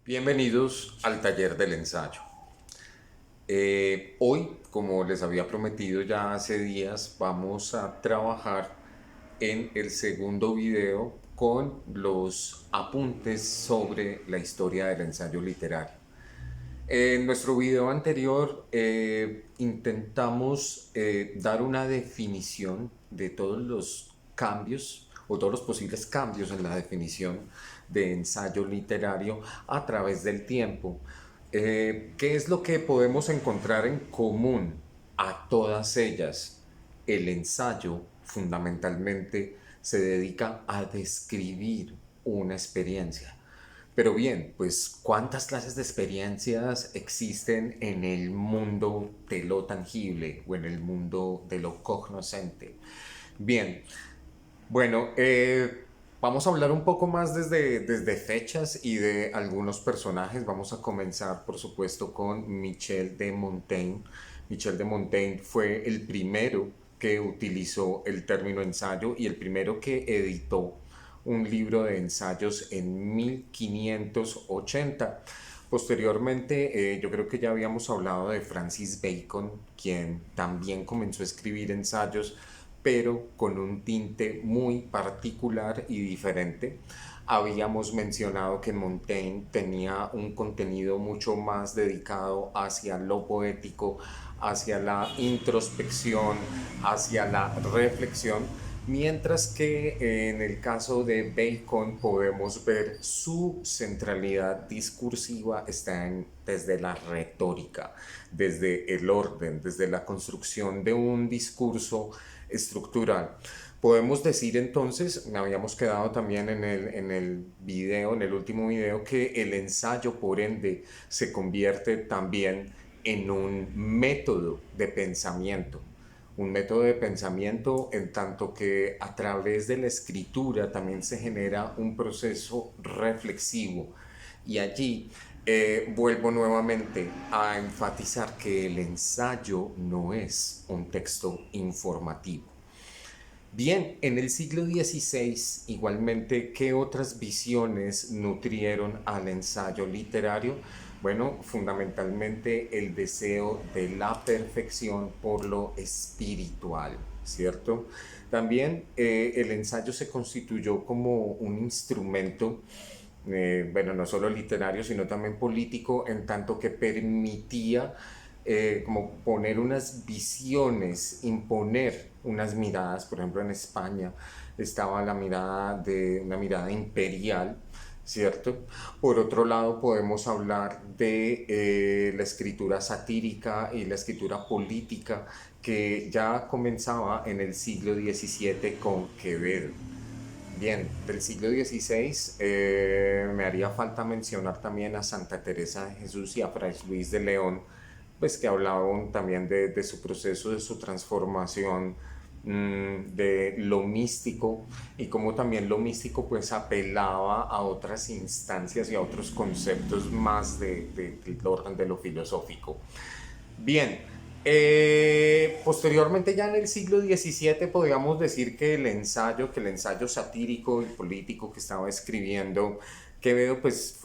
Bienvenidos al taller del ensayo. Hoy, como les había prometido ya hace días, vamos a trabajar en el segundo video con los apuntes sobre la historia del ensayo literario. En nuestro video anterior intentamos dar una definición de todos los cambios o todos los posibles cambios en la definición de ensayo literario a través del tiempo. ¿Qué es lo que podemos encontrar en común a todas ellas? El ensayo fundamentalmente se dedica a describir una experiencia. Pero bien, pues ¿cuántas clases de experiencias existen en el mundo de lo tangible o en el mundo de lo cognoscente? Bien, bueno, vamos a hablar un poco más desde fechas y de algunos personajes. Vamos a comenzar, por supuesto, con Michel de Montaigne. Michel de Montaigne fue el primero que utilizó el término ensayo y el primero que editó un libro de ensayos en 1580. Posteriormente, yo creo que ya habíamos hablado de Francis Bacon, quien también comenzó a escribir ensayos, pero con un tinte muy particular y diferente. Habíamos mencionado que Montaigne tenía un contenido mucho más dedicado hacia lo poético, hacia la introspección, hacia la reflexión, mientras que en el caso de Bacon podemos ver su centralidad discursiva está desde la retórica, desde el orden, desde la construcción de un discurso estructural. Podemos decir entonces, me habíamos quedado también en el video, en el último video, que el ensayo por ende se convierte también en un método de pensamiento en tanto que a través de la escritura también se genera un proceso reflexivo. Y allí vuelvo nuevamente a enfatizar que el ensayo no es un texto informativo. Bien, en el siglo XVI, igualmente, ¿qué otras visiones nutrieron al ensayo literario? Bueno, fundamentalmente el deseo de la perfección por lo espiritual, ¿cierto? También el ensayo se constituyó como un instrumento, bueno, no solo literario, sino también político, en tanto que permitía como poner unas visiones, imponer unas miradas. Por ejemplo, en España estaba una mirada imperial, ¿cierto? Por otro lado, podemos hablar de la escritura satírica y la escritura política que ya comenzaba en el siglo XVII con Quevedo. Bien, del siglo XVI me haría falta mencionar también a Santa Teresa de Jesús y a Fray Luis de León, pues que hablaban también de su proceso, de su transformación, de lo místico y cómo también lo místico pues apelaba a otras instancias y a otros conceptos más del orden de lo filosófico. Bien, posteriormente ya en el siglo XVII podríamos decir que el ensayo satírico y político que estaba escribiendo Quevedo pues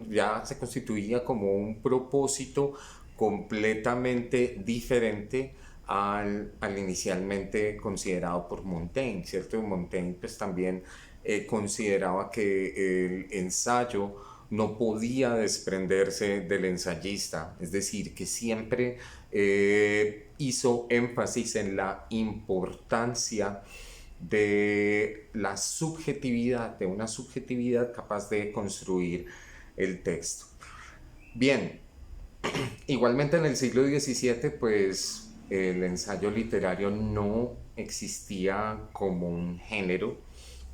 ya se constituía como un propósito completamente diferente al inicialmente considerado por Montaigne, ¿cierto? Montaigne pues también consideraba que el ensayo no podía desprenderse del ensayista, es decir, que siempre hizo énfasis en la importancia de la subjetividad, de una subjetividad capaz de construir el texto. Bien, igualmente en el siglo XVII, pues el ensayo literario no existía como un género,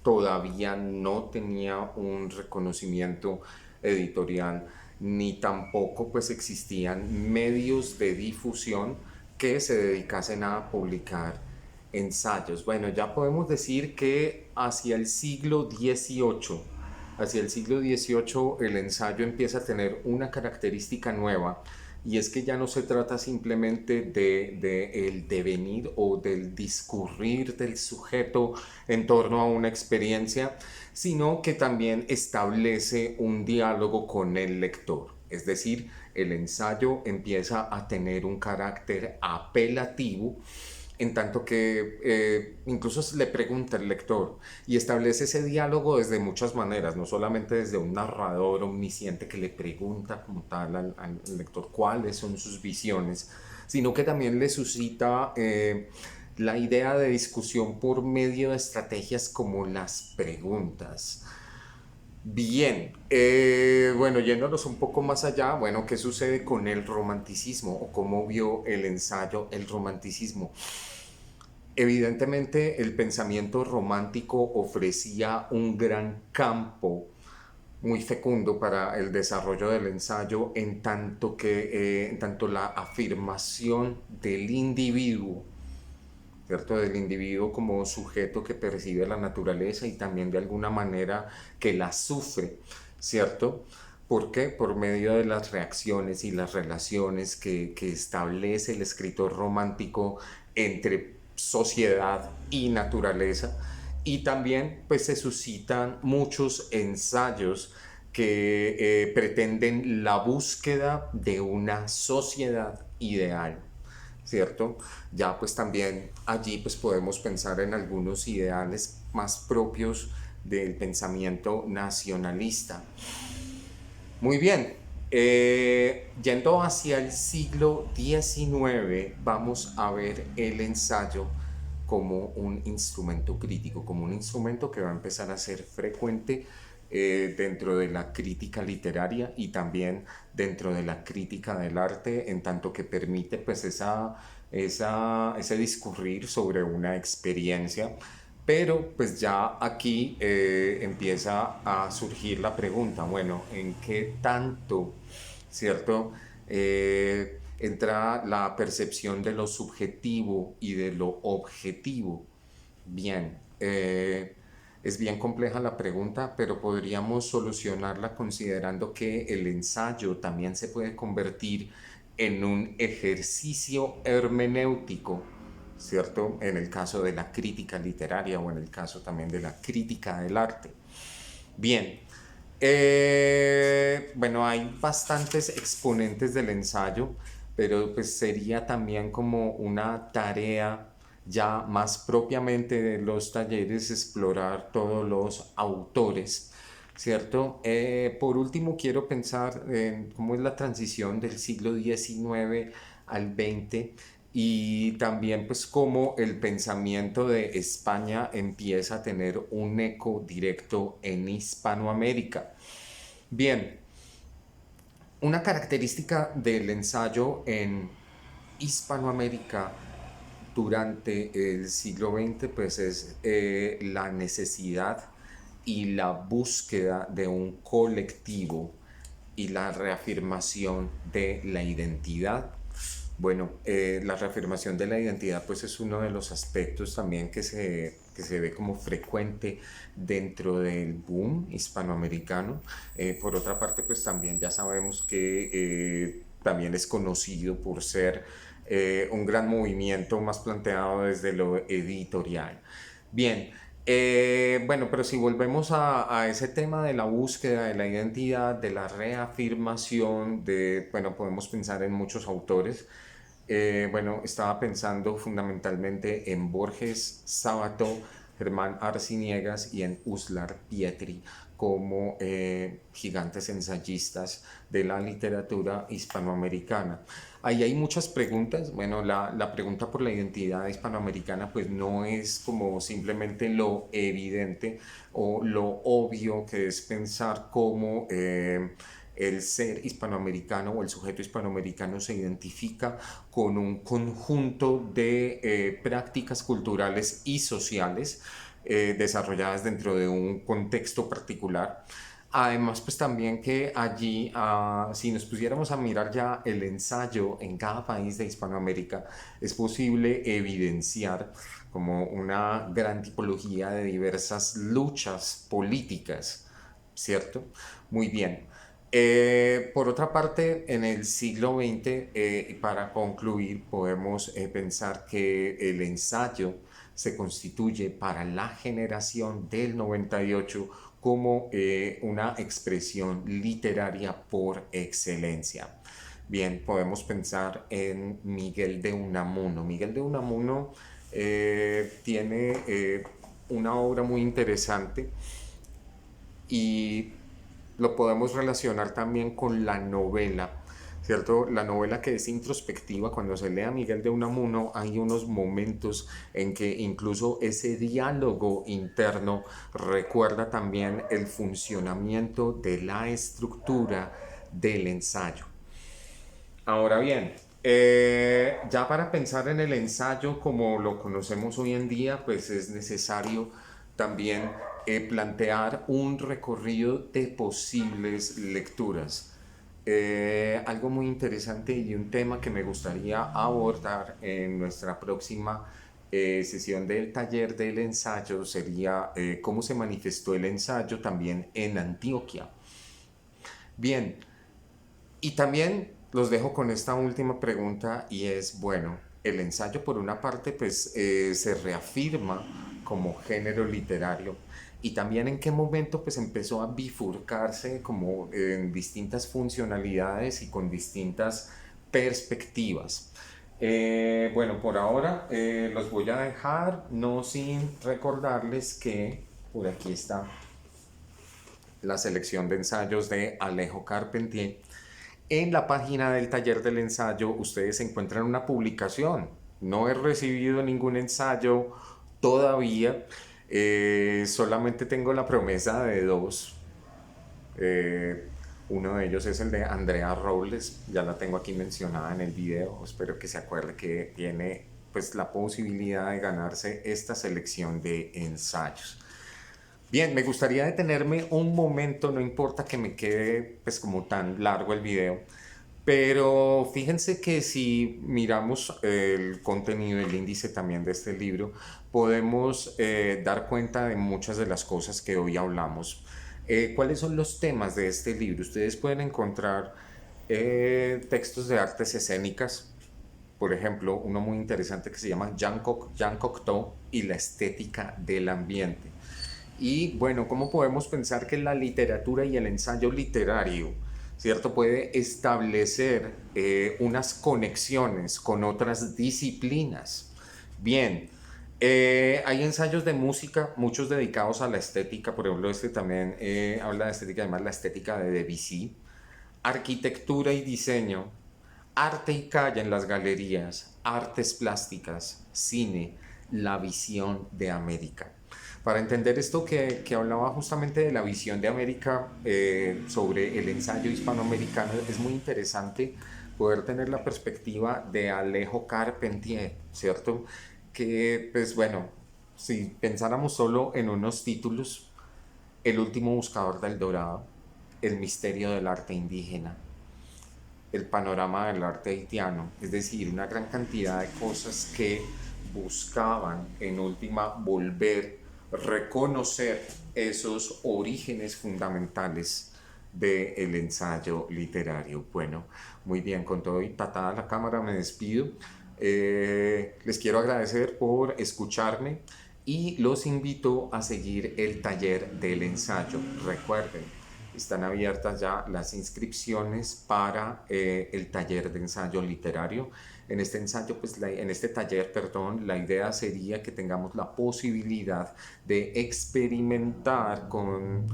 todavía no tenía un reconocimiento editorial, ni tampoco pues existían medios de difusión que se dedicasen a publicar ensayos. Bueno, ya podemos decir que hacia el siglo XVIII el ensayo empieza a tener una característica nueva y es que ya no se trata simplemente de el devenir o del discurrir del sujeto en torno a una experiencia, sino que también establece un diálogo con el lector. Es decir, el ensayo empieza a tener un carácter apelativo en tanto que incluso le pregunta al lector y establece ese diálogo desde muchas maneras, no solamente desde un narrador omnisciente que le pregunta como tal al lector cuáles son sus visiones, sino que también le suscita la idea de discusión por medio de estrategias como las preguntas. Bien, bueno, yéndonos un poco más allá, bueno, ¿qué sucede con el romanticismo o cómo vio el ensayo el romanticismo? Evidentemente, el pensamiento romántico ofrecía un gran campo muy fecundo para el desarrollo del ensayo, en tanto la afirmación del individuo, ¿cierto? Del individuo como sujeto que percibe la naturaleza y también de alguna manera que la sufre, ¿cierto? ¿Por qué? Por medio de las reacciones y las relaciones que establece el escritor romántico entre sociedad y naturaleza. Y también pues se suscitan muchos ensayos que pretenden la búsqueda de una sociedad ideal, ¿cierto? Ya pues también allí pues podemos pensar en algunos ideales más propios del pensamiento nacionalista. Muy bien, yendo hacia el siglo XIX, vamos a ver el ensayo como un instrumento crítico, como un instrumento que va a empezar a ser frecuente dentro de la crítica literaria y también dentro de la crítica del arte, en tanto que permite pues ese discurrir sobre una experiencia. Pero pues ya aquí empieza a surgir la pregunta, bueno, ¿en qué tanto, cierto, entra la percepción de lo subjetivo y de lo objetivo? Bien, es bien compleja la pregunta, pero podríamos solucionarla considerando que el ensayo también se puede convertir en un ejercicio hermenéutico, ¿cierto? En el caso de la crítica literaria o en el caso también de la crítica del arte. Bien, bueno, hay bastantes exponentes del ensayo, pero pues sería también como una tarea ya más propiamente de los talleres explorar todos los autores, ¿cierto? Por último, quiero pensar en cómo es la transición del siglo XIX al XX y también pues cómo el pensamiento de España empieza a tener un eco directo en Hispanoamérica. Bien, una característica del ensayo en Hispanoamérica durante el siglo XX pues es la necesidad y la búsqueda de un colectivo y la reafirmación de la identidad. Bueno, la reafirmación de la identidad pues es uno de los aspectos también que se ve como frecuente dentro del boom hispanoamericano. Por otra parte pues también ya sabemos que también es conocido por ser un gran movimiento más planteado desde lo editorial. Bien, bueno, pero si volvemos a ese tema de la búsqueda de la identidad, de la reafirmación, bueno, podemos pensar en muchos autores. Bueno, estaba pensando fundamentalmente en Borges, Sábato, Germán Arciniegas y en Uslar Pietri como gigantes ensayistas de la literatura hispanoamericana. Ahí hay muchas preguntas. Bueno, la pregunta por la identidad hispanoamericana pues no es como simplemente lo evidente o lo obvio que es pensar cómo el ser hispanoamericano o el sujeto hispanoamericano se identifica con un conjunto de prácticas culturales y sociales desarrolladas dentro de un contexto particular. Además, pues también que allí, si nos pusiéramos a mirar ya el ensayo en cada país de Hispanoamérica, es posible evidenciar como una gran tipología de diversas luchas políticas, ¿cierto? Muy bien. Por otra parte, en el siglo XX, y para concluir, podemos pensar que el ensayo se constituye para la generación del 98 como una expresión literaria por excelencia. Bien, podemos pensar en Miguel de Unamuno. Miguel de Unamuno tiene una obra muy interesante y lo podemos relacionar también con la novela, ¿cierto? La novela que es introspectiva, cuando se lee a Miguel de Unamuno, hay unos momentos en que incluso ese diálogo interno recuerda también el funcionamiento de la estructura del ensayo. Ahora bien, ya para pensar en el ensayo como lo conocemos hoy en día, pues es necesario también plantear un recorrido de posibles lecturas. Algo muy interesante y un tema que me gustaría abordar en nuestra próxima sesión del taller del ensayo sería cómo se manifestó el ensayo también en Antioquia. Bien, y también los dejo con esta última pregunta y es, bueno, el ensayo por una parte pues se reafirma como género literario y también en qué momento pues empezó a bifurcarse como en distintas funcionalidades y con distintas perspectivas. Bueno, por ahora los voy a dejar, no sin recordarles que por aquí está la selección de ensayos de Alejo Carpentier. En la página del taller del ensayo ustedes encuentran una publicación. No he recibido ningún ensayo todavía. Solamente tengo la promesa de dos. Eh, Uno de ellos es el de Andrea Robles. Ya la tengo aquí mencionada en el video. Espero que se acuerde que tiene pues la posibilidad de ganarse esta selección de ensayos. Bien, me gustaría detenerme un momento, no importa que me quede pues como tan largo el video, pero fíjense que si miramos el contenido, el índice también de este libro, podemos dar cuenta de muchas de las cosas que hoy hablamos. ¿Cuáles son los temas de este libro? Ustedes pueden encontrar textos de artes escénicas, por ejemplo, uno muy interesante que se llama Jean Cocteau y la estética del ambiente. Y bueno, ¿cómo podemos pensar que la literatura y el ensayo literario, ¿cierto? Puede establecer unas conexiones con otras disciplinas? Bien, hay ensayos de música, muchos dedicados a la estética, por ejemplo, este también habla de estética, además la estética de Debussy, arquitectura y diseño, arte y calle en las galerías, artes plásticas, cine, la visión de América. Para entender esto que hablaba justamente de la visión de América sobre el ensayo hispanoamericano, es muy interesante poder tener la perspectiva de Alejo Carpentier, ¿cierto? Que, pues bueno, si pensáramos solo en unos títulos, El último buscador del Dorado, El misterio del arte indígena, el panorama del arte haitiano, es decir, una gran cantidad de cosas que buscaban en última volver, reconocer esos orígenes fundamentales del ensayo literario. Bueno, muy bien, con todo y patada a la cámara me despido. Les quiero agradecer por escucharme y los invito a seguir el taller del ensayo. Recuerden, están abiertas ya las inscripciones para el taller de ensayo literario. En este ensayo, pues, en este taller, perdón, la idea sería que tengamos la posibilidad de experimentar con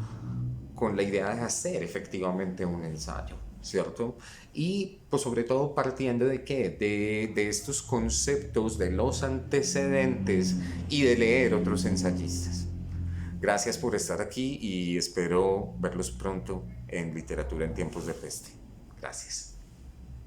la idea de hacer efectivamente un ensayo, ¿cierto? Y pues sobre todo partiendo de qué, de estos conceptos, de los antecedentes y de leer otros ensayistas. Gracias por estar aquí y espero verlos pronto en Literatura en Tiempos de Peste. Gracias.